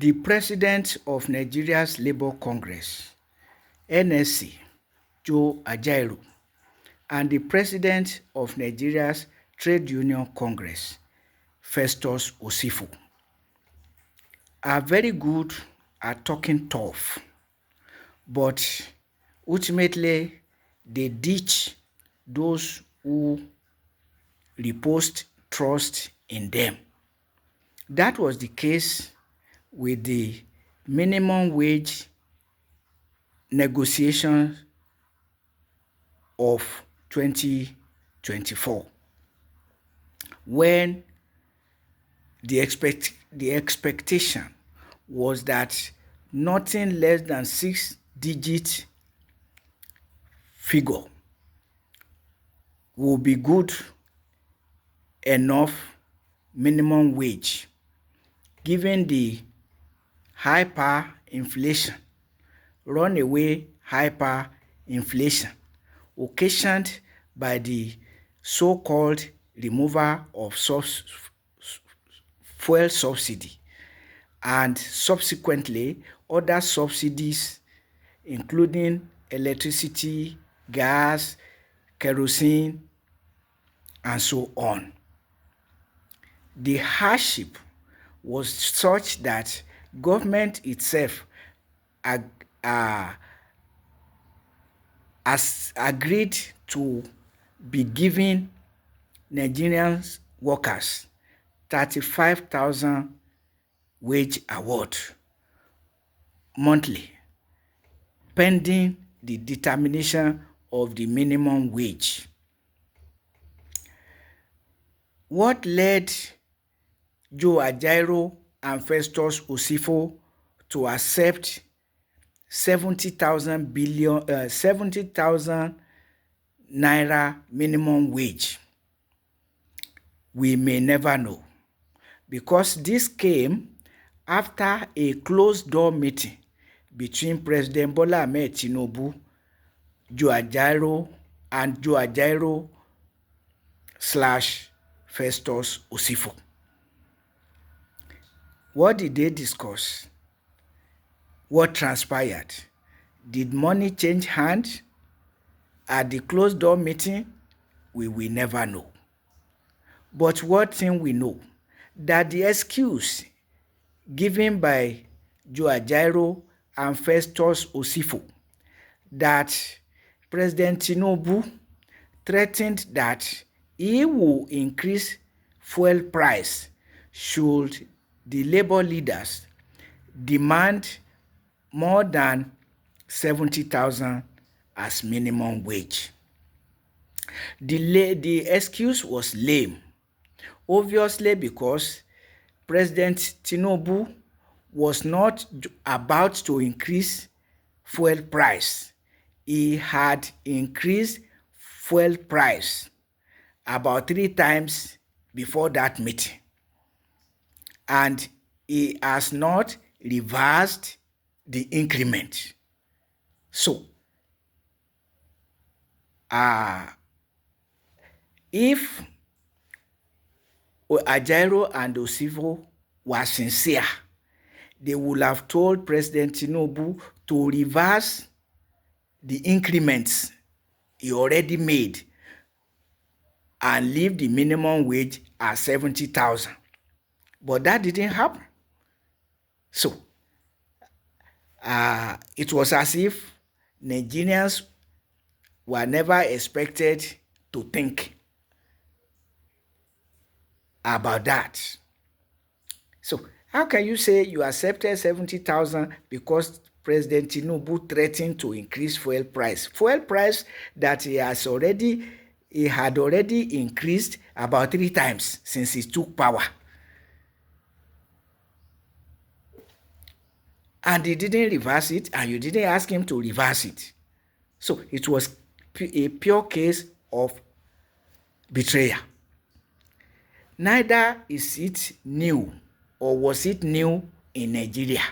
The President of Nigeria's Labour Congress, NSC, Ajaero, and the President of Nigeria's Trade Union Congress, Festus Osifo, are very good at talking tough, but ultimately they ditch those who repose trust in them. That was the case with the minimum wage negotiations of 2024, when the expectation was that nothing less than 6-digit figure will be good enough minimum wage, given the hyperinflation, runaway hyperinflation occasioned by the so-called removal of fuel subsidy and subsequently other subsidies including electricity, gas, kerosene, and so on. The hardship was such that government itself has agreed to be giving Nigerian workers 35,000 wage award monthly, pending the determination of the minimum wage. What led Ajaero and Festus Osifo to accept 70,000 naira minimum wage? We may never know, because this came after a closed-door meeting between President Bola Ahmed Tinubu, Ajaero, and Ajaero / Festus Osifo. What did they discuss? What transpired? Did money change hands at the closed-door meeting? We will never know. But one thing we know, that the excuse given by Ajaero and Festus Osifo that President Tinubu threatened that he will increase fuel price should the labor leaders demand more than 70,000 as minimum wage. The excuse was lame, obviously, because President Tinubu was not about to increase fuel price. He had increased fuel price about 3 times before that meeting, and he has not reversed the increment. So, if Ajaero and Osifo were sincere, they would have told President Tinubu to reverse the increments he already made and leave the minimum wage at 70,000. But that didn't happen. So, it was as if Nigerians were never expected to think about that. So, how can you say you accepted 70,000 because President Tinubu threatened to increase fuel price? Fuel price that he had already increased about 3 times since he took power. And he didn't reverse it, and you didn't ask him to reverse it. So it was a pure case of betrayal. Neither is it new, or was it new in Nigeria.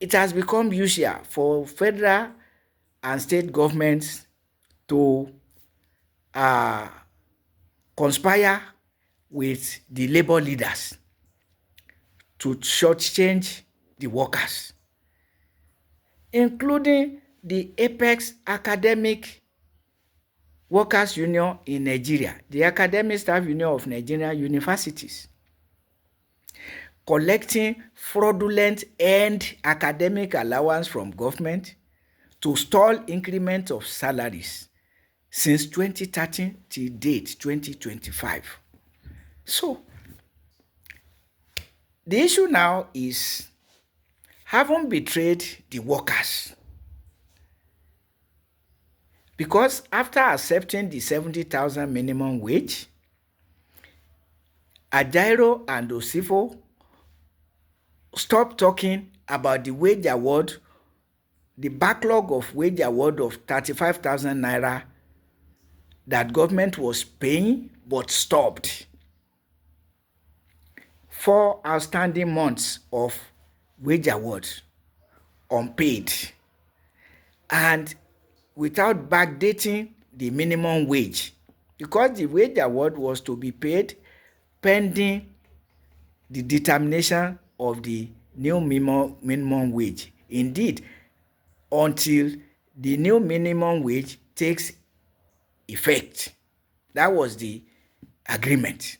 It has become usual for federal and state governments to conspire with the labor leaders to shortchange the workers, including the apex academic workers union in Nigeria, the Academic Staff Union of Nigerian Universities, collecting fraudulent end academic allowance from government to stall increment of salaries since 2013 till date 2025. So the issue now is, having betrayed the workers, because after accepting the 70,000 minimum wage, Ajaero and Osifo stopped talking about the wage award, the backlog of wage award of 35,000 naira that government was paying but stopped. 4 outstanding months of wage award unpaid, and without backdating the minimum wage, because the wage award was to be paid pending the determination of the new minimum wage. Indeed, until the new minimum wage takes effect. That was the agreement.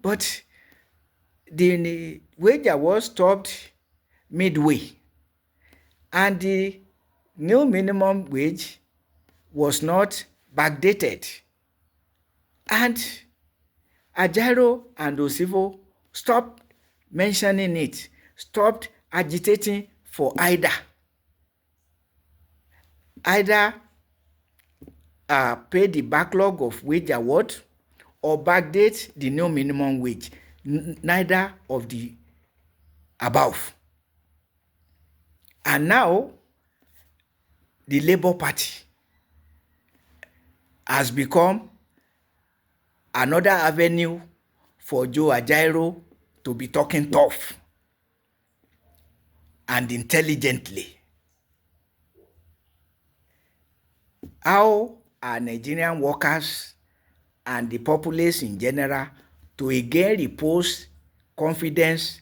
But the wage award stopped midway, and the new minimum wage was not backdated. And Ajaero and Osifo stopped mentioning it, stopped agitating for either pay the backlog of wage award or backdate the new minimum wage. Neither of the above. And now the Labour Party has become another avenue for Joe Ajaero to be talking tough and intelligently. How are Nigerian workers and the populace in general to again repose confidence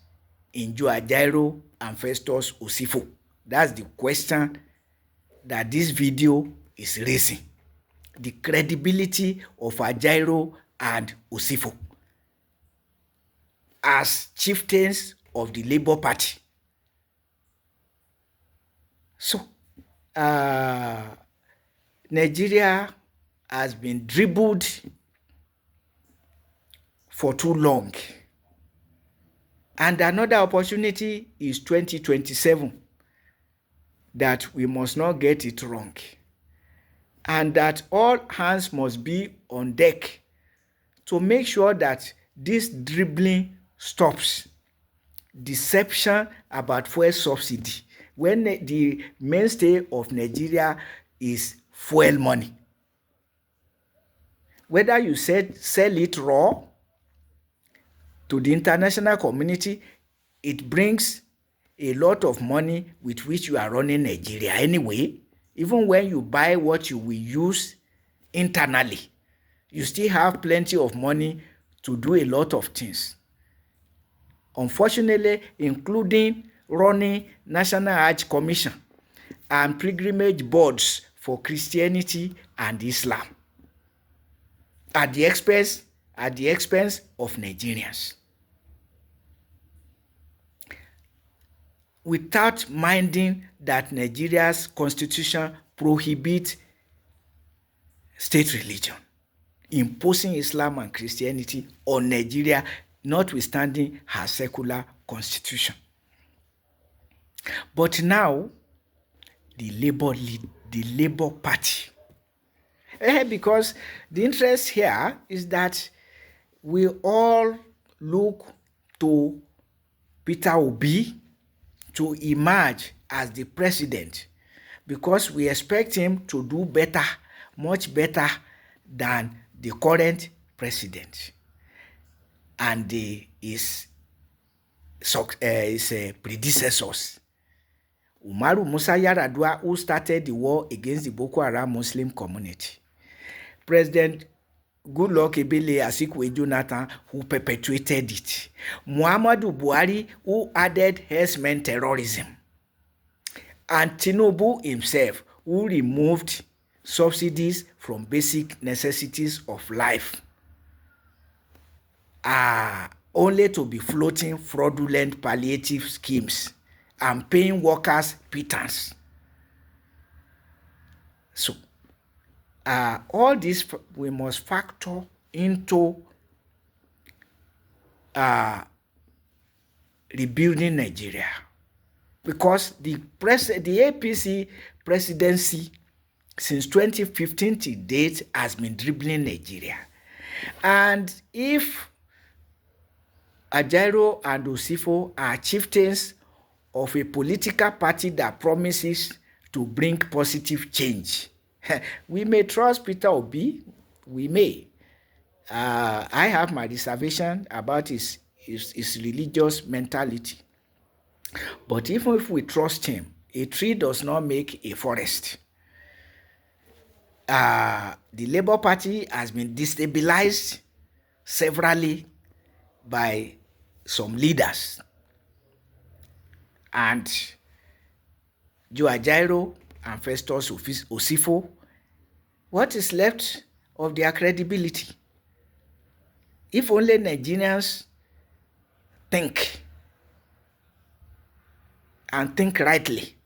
in Joe Ajaero and Festus Osifo? That's the question that this video is raising. The credibility of Ajaero and Osifo as chieftains of the Labour Party. So, Nigeria has been dribbled for too long. And another opportunity is 2027, that we must not get it wrong. And that all hands must be on deck to make sure that this dribbling stops. Deception about fuel subsidy, when the mainstay of Nigeria is fuel money. Whether you sell it raw to the international community, it brings a lot of money with which you are running Nigeria anyway. Even when you buy what you will use internally, you still have plenty of money to do a lot of things. Unfortunately, including running National Hajj Commission and pilgrimage boards for Christianity and Islam at the expense of Nigerians, without minding that Nigeria's constitution prohibits state religion, imposing Islam and Christianity on Nigeria, notwithstanding her secular constitution. But now, the Labour Party, because the interest here is that we all look to Peter Obi to emerge as the president, because we expect him to do better, much better than the current president and his predecessors. Umaru Musa Yar'Adua, who started the war against the Boko Haram Muslim community. President Goodluck Ebele, Azikiwe Jonathan, who perpetuated it. Muhammadu Buhari, who added herdsmen terrorism. And Tinubu himself, who removed subsidies from basic necessities of life, only to be floating fraudulent palliative schemes and paying workers pittance. So, all this we must factor into rebuilding Nigeria, because the APC presidency since 2015 to date has been dribbling Nigeria. And if Ajaero and Osifo are chieftains of a political party that promises to bring positive change, we may trust Peter Obi, we may. I have my reservation about his religious mentality. But even if we trust him, a tree does not make a forest. The Labour Party has been destabilized severally by some leaders. And Ajaero and Festus Osifo, what is left of their credibility? If only Nigerians think and think rightly,